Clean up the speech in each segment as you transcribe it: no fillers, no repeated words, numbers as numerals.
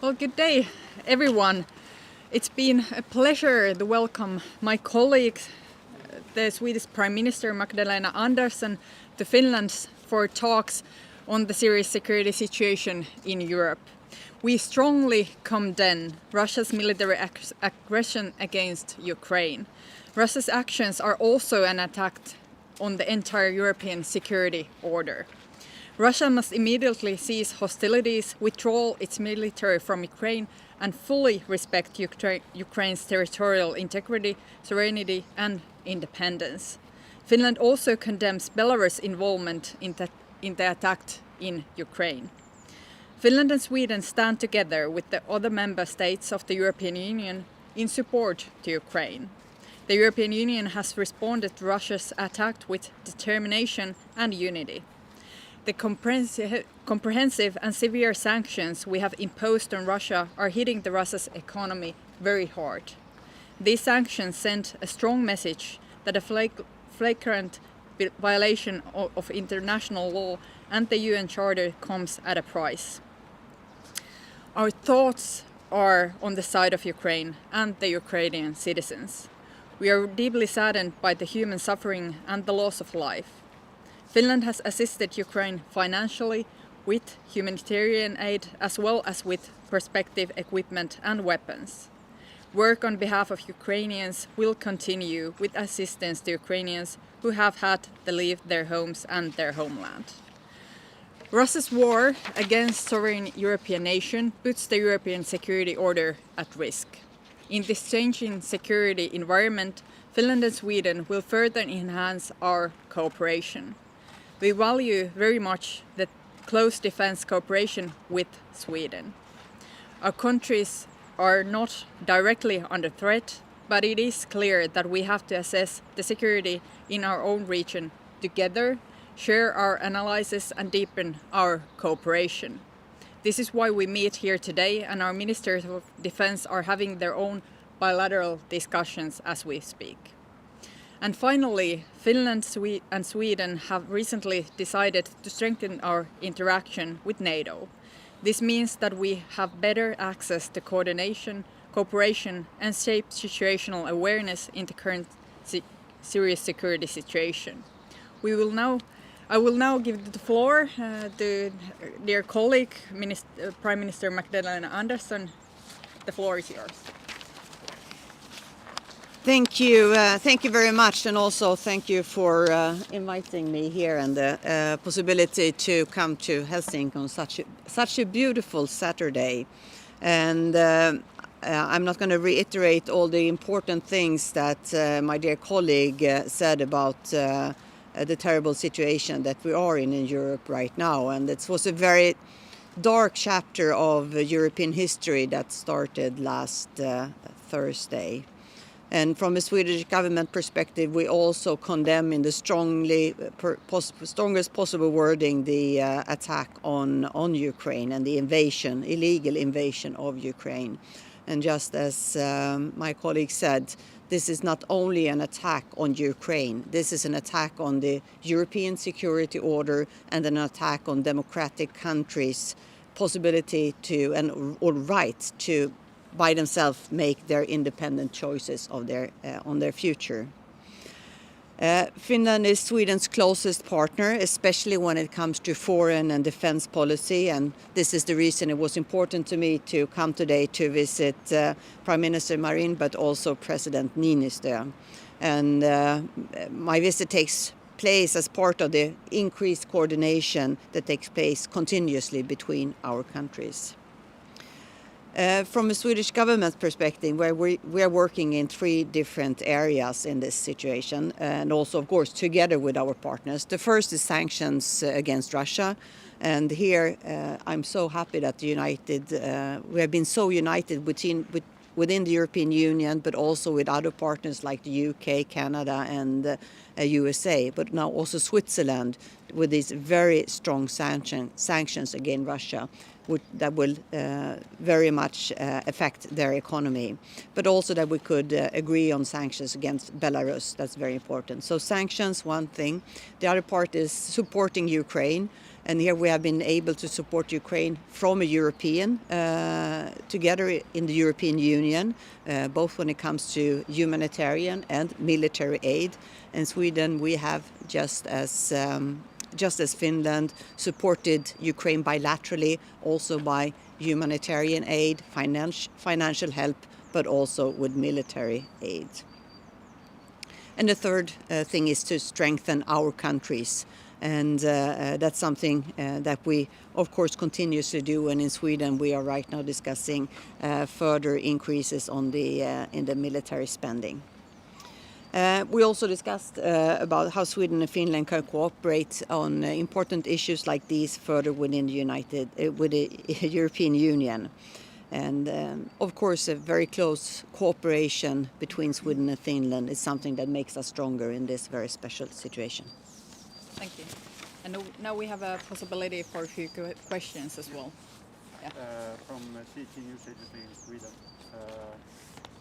Well, good day, everyone. It's been a pleasure to welcome my colleagues, the Swedish Prime Minister Magdalena Andersson, to Finland for talks on the serious security situation in Europe. We strongly condemn Russia's military aggression against Ukraine. Russia's actions are also an attack on the entire European security order. Russia must immediately cease hostilities, withdraw its military from Ukraine, and fully respect Ukraine's territorial integrity, sovereignty, and independence. Finland also condemns Belarus' involvement in the attack in Ukraine. Finland and Sweden stand together with the other member states of the European Union in support to Ukraine. The European Union has responded to Russia's attack with determination and unity. The comprehensive and severe sanctions we have imposed on Russia are hitting Russia's economy very hard. These sanctions send a strong message that a flagrant violation of international law and the UN Charter comes at a price. Our thoughts are on the side of Ukraine and the Ukrainian citizens. We are deeply saddened by the human suffering and the loss of life. Finland has assisted Ukraine financially with humanitarian aid as well as with prospective equipment and weapons. Work on behalf of Ukrainians will continue with assistance to Ukrainians who have had to leave their homes and their homeland. Russia's war against sovereign European nation puts the European security order at risk. In this changing security environment, Finland and Sweden will further enhance our cooperation. We value very much the close defense cooperation with Sweden. Our countries are not directly under threat, but it is clear that we have to assess the security in our own region together, share our analysis and deepen our cooperation. This is why we meet here today, and our Ministers of Defense are having their own bilateral discussions as we speak. And finally, Finland and Sweden have recently decided to strengthen our interaction with NATO. This means that we have better access to coordination, cooperation and shape situational awareness in the current serious security situation. I will now give the floor to dear colleague, Prime Minister Magdalena Andersson. The floor is yours. Thank you very much, and also thank you for inviting me here and the possibility to come to Helsinki on such a beautiful Saturday. And I'm not going to reiterate all the important things that my dear colleague said about the terrible situation that we are in Europe right now. And it was a very dark chapter of European history that started last Thursday. And from a Swedish government perspective, we also condemn in the strongest possible wording the attack on Ukraine and the illegal invasion of Ukraine. And just as my colleague said, this is not only an attack on Ukraine, this is an attack on the European security order and an attack on democratic countries' possibility to or right to by themselves make their independent choices of on their future. Finland is Sweden's closest partner, especially when it comes to foreign and defense policy, and this is the reason it was important to me to come today to visit Prime Minister Marin, but also President Niinistö. And my visit takes place as part of the increased coordination that takes place continuously between our countries. From a Swedish government perspective, where we are working in 3 different areas in this situation, and also, of course, together with our partners. The first is sanctions against Russia, and here I'm so happy that we have been so united within the European Union, but also with other partners like the UK, Canada, and USA, but now also Switzerland, with these very strong sanctions against Russia. that will very much affect their economy. But also that we could agree on sanctions against Belarus. That's very important. So sanctions, one thing. The other part is supporting Ukraine. And here we have been able to support Ukraine from a European, together in the European Union, both when it comes to humanitarian and military aid. In Sweden, we have, just as Finland, supported Ukraine bilaterally, also by humanitarian aid, financial help, but also with military aid. And the third thing is to strengthen our countries. And that's something that we, of course, continuously do. And in Sweden, we are right now discussing further increases in the military spending. We also discussed about how Sweden and Finland can cooperate on important issues like these further within the European Union. And of course, a very close cooperation between Sweden and Finland is something that makes us stronger in this very special situation. Thank you. And now we have a possibility for a few questions as well. Yeah. From CT News Agency in Sweden.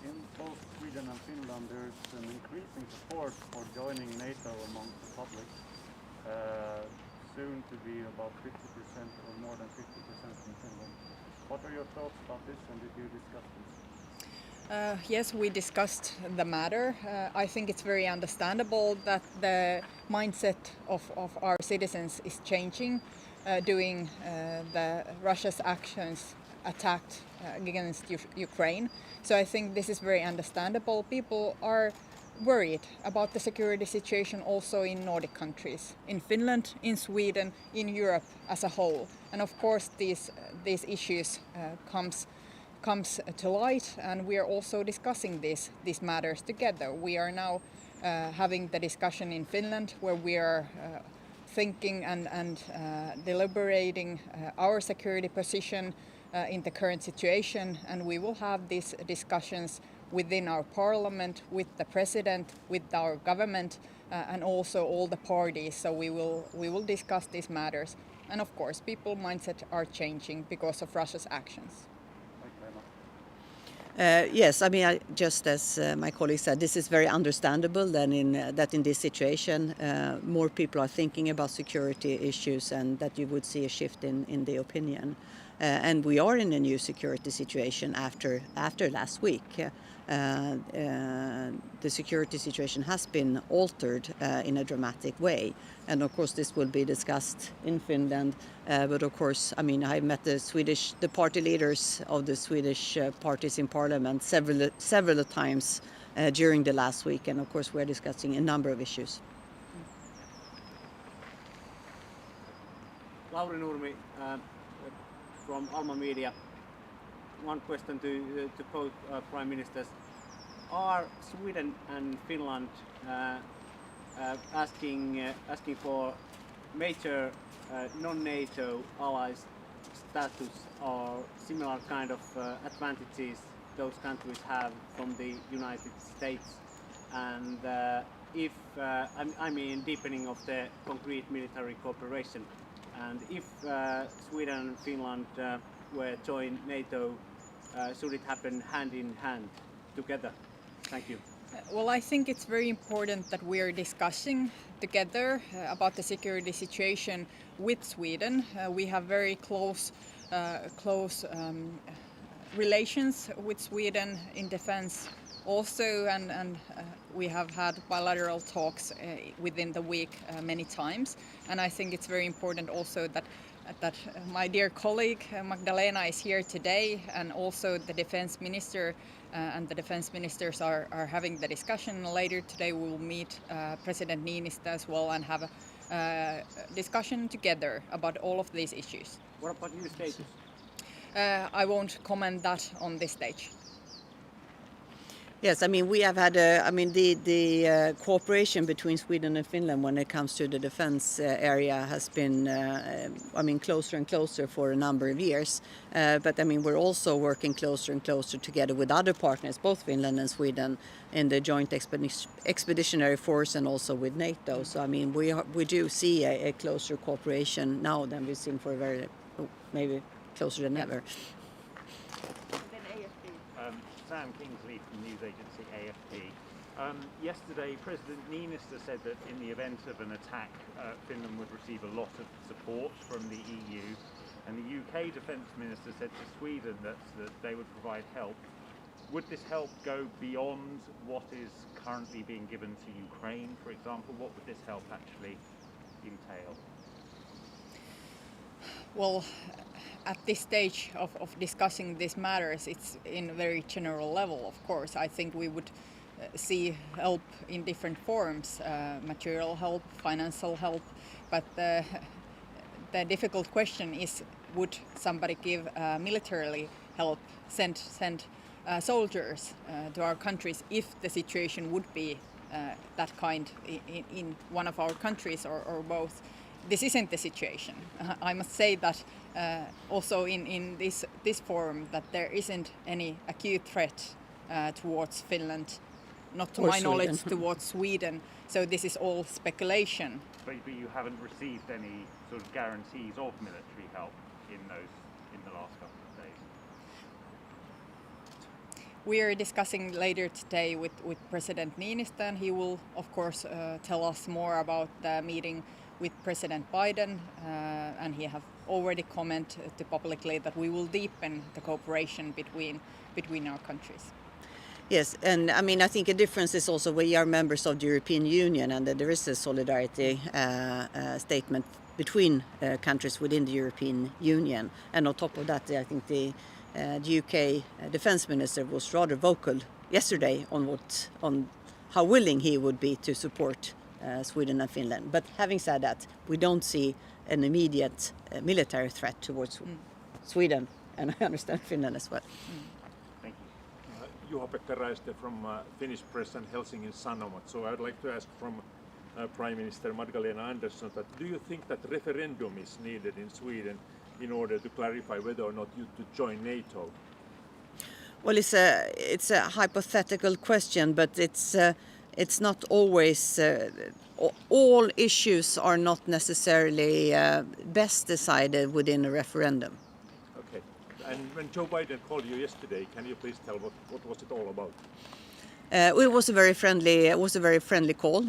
In both Sweden and Finland, there's an increasing support for joining NATO among the public, soon to be about 50% or more than 50% in Finland. What are your thoughts about this, and did you discuss this? Yes, we discussed the matter. I think it's very understandable that the mindset of our citizens is changing during the Russia's actions attacked against Ukraine. So I think this is very understandable. People are worried about the security situation also in Nordic countries, in Finland, in Sweden, in Europe as a whole. And of course these issues comes to light, and we are also discussing these matters together. We are now having the discussion in Finland where we are thinking and deliberating our security position in the current situation, and we will have these discussions within our parliament, with the president, with our government, and also all the parties. So we will discuss these matters, and of course people's mindset are changing because of Russia's actions. Yes, I mean, just as my colleague said, this is very understandable that in this situation more people are thinking about security issues, and that you would see a shift in the opinion. And we are in a new security situation after last week. The security situation has been altered in a dramatic way. And of course this will be discussed in Finland. But of course, I mean, I met the party leaders of the Swedish parties in parliament several times during the last week. And of course we're discussing a number of issues. Lauri Nurmi from Alma Media. One question to both Prime Ministers. Are Sweden and Finland asking for major non-NATO allies status or similar kind of advantages those countries have from the United States? And if I mean deepening of the concrete military cooperation, and if Sweden and Finland were join NATO, should it happen hand in hand together? Thank you. Well, I think it's very important that we are discussing together about the security situation with Sweden. We have very close relations with Sweden in defense also, and we have had bilateral talks within the week many times. And I think it's very important also that my dear colleague Magdalena is here today, and also the defense minister and the defense ministers are having the discussion. Later today we will meet President Niinistö as well and have a discussion together about all of these issues. What about your status? I won't comment that on this stage. Yes, I mean, we have had the cooperation between Sweden and Finland when it comes to the defense area has been closer and closer for a number of years. But I mean, we're also working closer and closer together with other partners, both Finland and Sweden, in the joint expeditionary force and also with NATO. So I mean, we do see a closer cooperation now than we've seen for maybe closer than ever. Sam Kingsley from news agency AFP. Yesterday, President Niinistö said that in the event of an attack, Finland would receive a lot of support from the EU, and the UK Defence Minister said to Sweden that they would provide help. Would this help go beyond what is currently being given to Ukraine, for example? What would this help actually entail? Well, at this stage of discussing these matters, it's in a very general level, of course. I think we would see help in different forms, material help, financial help, but the difficult question is, would somebody give militarily help, send soldiers to our countries if the situation would be that kind in one of our countries or both? This isn't the situation. I must say that also in this forum that there isn't any acute threat towards Finland, not to my knowledge towards Sweden. So this is all speculation. But you haven't received any sort of guarantees of military help in the last couple of days. We are discussing later today with President Niinistö, and he will, of course, tell us more about the meeting with President Biden, and he have already commented publicly that we will deepen the cooperation between our countries. Yes, and I mean, I think a difference is also we are members of the European Union, and that there is a solidarity statement between countries within the European Union. And on top of that, I think the UK Defence Minister was rather vocal yesterday on how willing he would be to support Sweden and Finland. But having said that, we don't see an immediate military threat towards Sweden, and I understand Finland as well. Thank you. Juha-Pekka Räiste from Finnish Press and Helsingin Sanomat. So I would like to ask from Prime Minister Magdalena Andersson that do you think that referendum is needed in Sweden in order to clarify whether or not you to join NATO? Well, it's a hypothetical question, but it's not always. All issues are not necessarily best decided within a referendum. Okay. And when Joe Biden called you yesterday, can you please tell what was it all about? It was a very friendly call.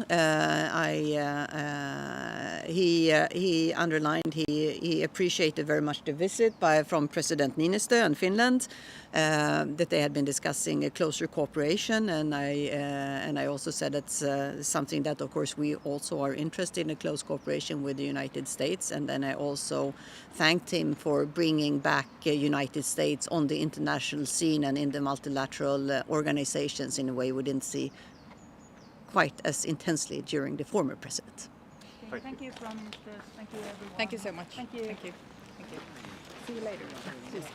He underlined he appreciated very much the visit from President Niinistö and Finland, that they had been discussing a closer cooperation, and I also said it's something that of course we also are interested in, a close cooperation with the United States, and then I also thanked him for bringing back United States on the international scene and in the multilateral organizations in a way we didn't see quite as intensely during the former president. Okay, thank you everyone. Thank you so much. Thank you. Thank you. See you later. Tack.